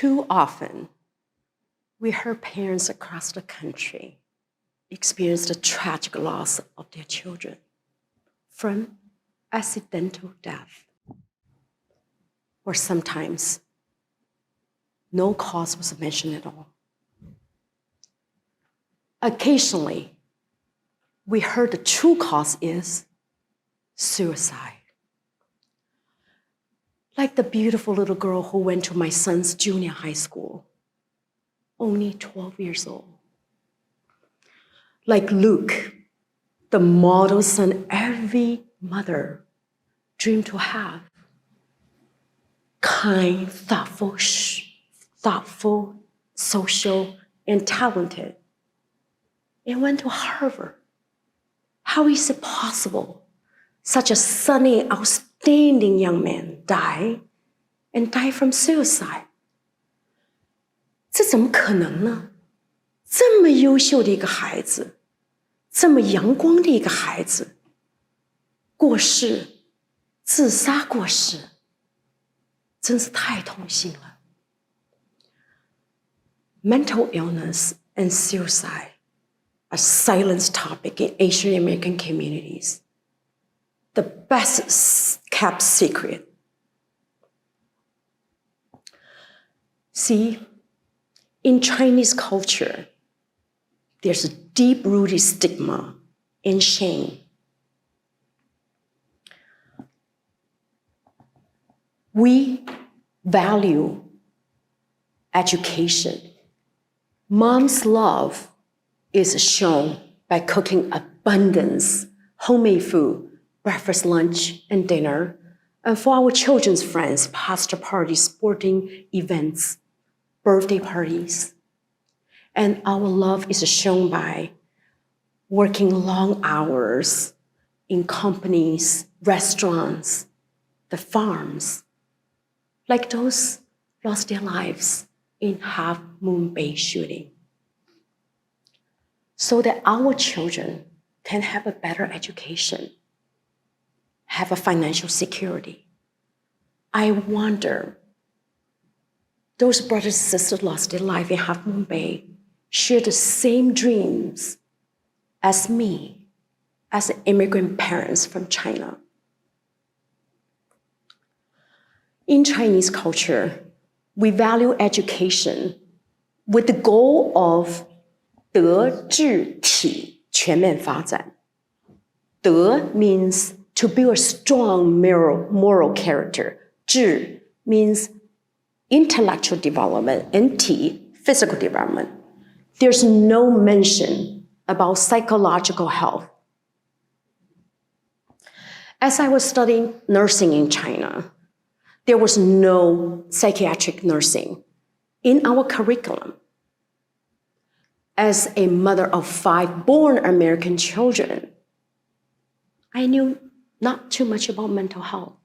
Too often, we heard parents across the country experience the tragic loss of their children from accidental death, or sometimes no cause was mentioned at all. Occasionally, we heard the true cause is suicide. Like the beautiful little girl who went to my son's junior high school, only 12 years old. Like Luke, the model son every mother dreamed to have. Kind, thoughtful, social, and talented. And went to Harvard. How is it possible such a sunny, outstanding young man died from suicide? 这怎么可能呢？这么优秀的一个孩子，这么阳光的一个孩子，过世，自杀过世，真是太痛心了。Mental illness and suicide are silenced topic in Asian American communities. The best kept secret. See, in Chinese culture, there's a deep-rooted stigma and shame. We value education. Mom's love is shown by cooking abundance, homemade food, breakfast, lunch, and dinner, and for our children's friends, pasta parties, sporting events, birthday parties. And our love is shown by working long hours in companies, restaurants, the farms, like those lost their lives in Half Moon Bay shooting, so that our children can have a better education, have a financial security. I wonder, those brothers and sisters lost their life in Half Moon Bay share the same dreams as me, as immigrant parents from China. In Chinese culture, we value education with the goal of 德智体全面发展. 德 means to build a strong moral character. 智 means intellectual development, and 体, physical development. There's no mention about psychological health. As I was studying nursing in China, there was no psychiatric nursing in our curriculum. As a mother of 5 born American children, I knew not too much about mental health.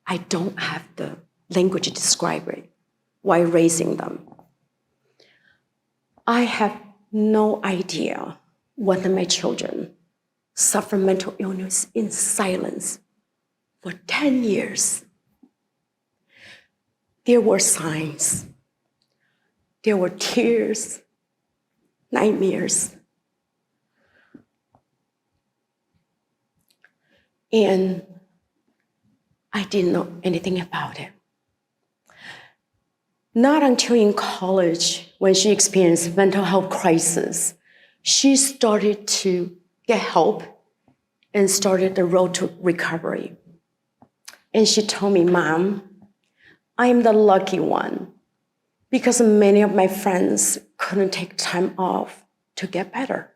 I don't have the language to describe it while raising them. I have no idea whether my children suffer mental illness in silence for 10 years. There were signs. There were tears, nightmares. And I didn't know anything about it. Not until in college, when she experienced mental health crisis, she started to get help and started the road to recovery. And she told me, Mom, I'm the lucky one because many of my friends couldn't take time off to get better.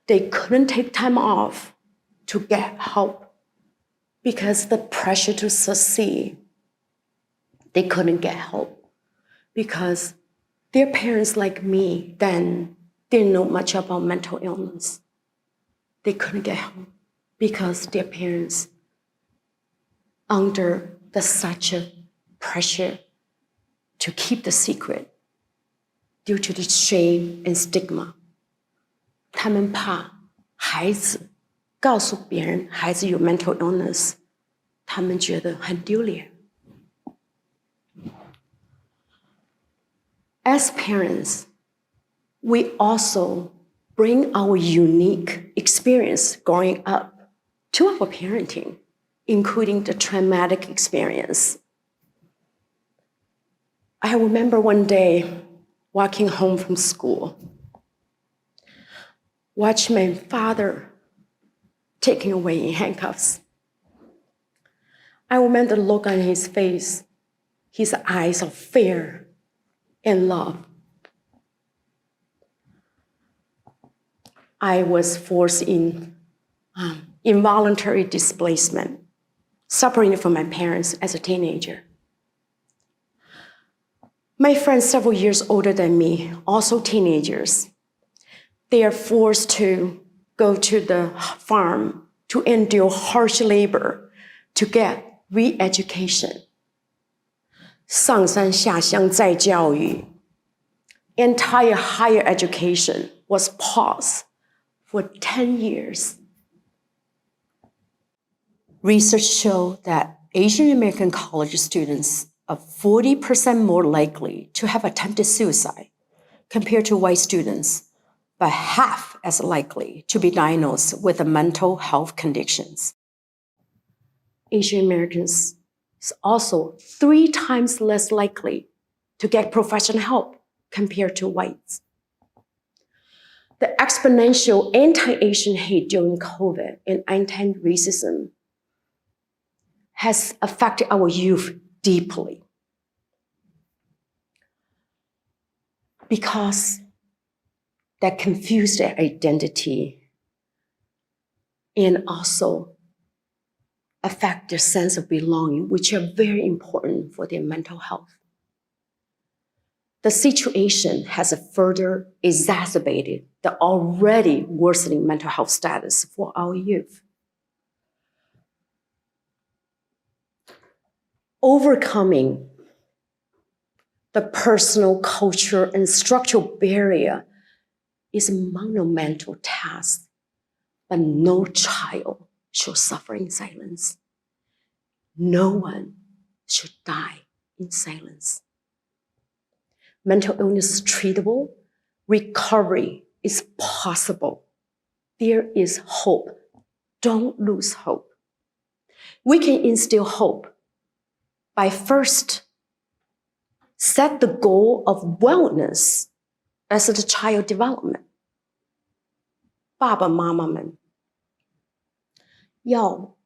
They couldn't take time off to get help because the pressure to succeed. They couldn't get help because their parents, like me, then didn't know much about mental illness. They couldn't get help because their parents, under such a pressure to keep the secret due to the shame and stigma. 他们怕孩子告诉别人孩子有 mental illness, 他们觉得很丢脸。As parents, we also bring our unique experience growing up to our parenting, including the traumatic experience. I remember one day walking home from school, watched my father taken away in handcuffs. I remember the look on his face, his eyes of fear and love. I was forced in involuntary displacement, separated from my parents as a teenager. My friends several years older than me, also teenagers, they are forced to go to the farm to endure harsh labor to get re-education. 上山下乡再教育. Entire higher education was paused for 10 years. Research showed that Asian American college students are 40% more likely to have attempted suicide compared to white students, but half as likely to be diagnosed with mental health conditions. Asian Americans is also 3 times less likely to get professional help compared to whites. The exponential anti-Asian hate during COVID and anti-racism has affected our youth deeply. Because that confused their identity and also affect their sense of belonging, which are very important for their mental health. The situation has further exacerbated the already worsening mental health status for our youth. Overcoming the personal, cultural, and structural barrier is a monumental task, but no child should suffer in silence. No one should die in silence. Mental illness is treatable. Recovery is possible. There is hope. Don't lose hope. We can instill hope by first set the goal of wellness as the child development. 爸爸妈妈们要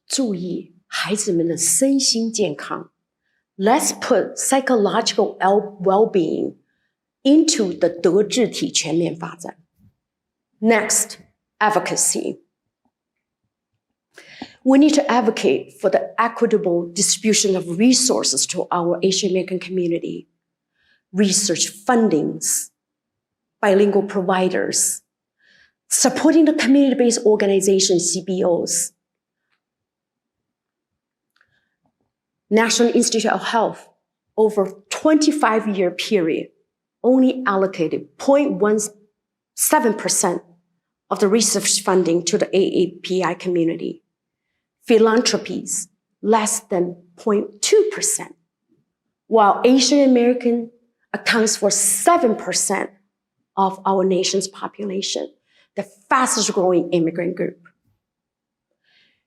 注意孩子们的身心健康。Let's put psychological well-being into the 德智体全面发展。Next, advocacy. We need to advocate for the equitable distribution of resources to our Asian American community, research fundings, bilingual providers, supporting the community-based organizations, CBOs. National Institute of Health, over 25-year period, only allocated 0.17% of the research funding to the AAPI community. Philanthropies, less than 0.2%, while Asian American accounts for 7% of our nation's population, the fastest growing immigrant group.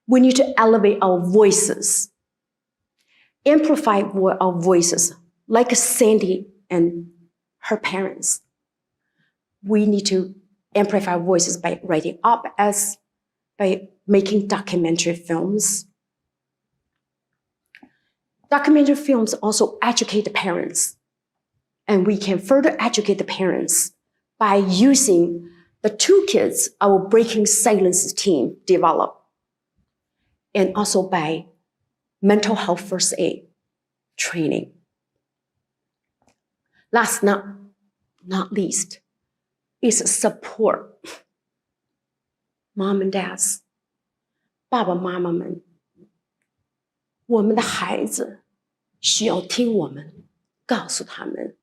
We need to elevate our voices, amplify our voices, like Sandy and her parents. We need to amplify voices by writing op-eds, by making documentary films. Documentary films also educate the parents, and we can further educate the parents by using the toolkits our Breaking Silence team developed, and also by mental health first aid training. Last not least is support. Mom and dads, 爸爸妈妈们，我们的孩子需要听我们告诉他们，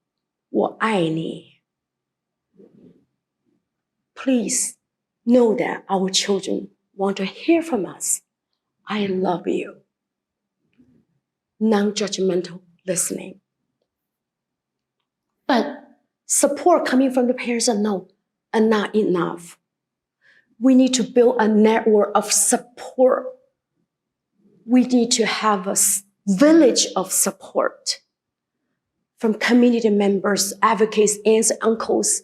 我爱你。Please know that our children want to hear from us. I love you. Non-judgmental listening. But support coming from the parents are not enough. We need to build a network of support. We need to have a village of support from community members, advocates, aunts, uncles,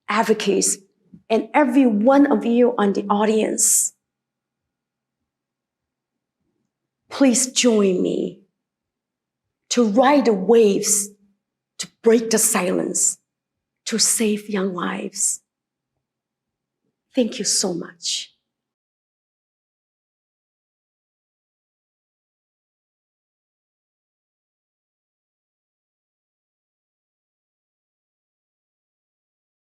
advocates, and every one of you on the audience. Please join me to ride the waves, to break the silence, to save young lives. Thank you so much.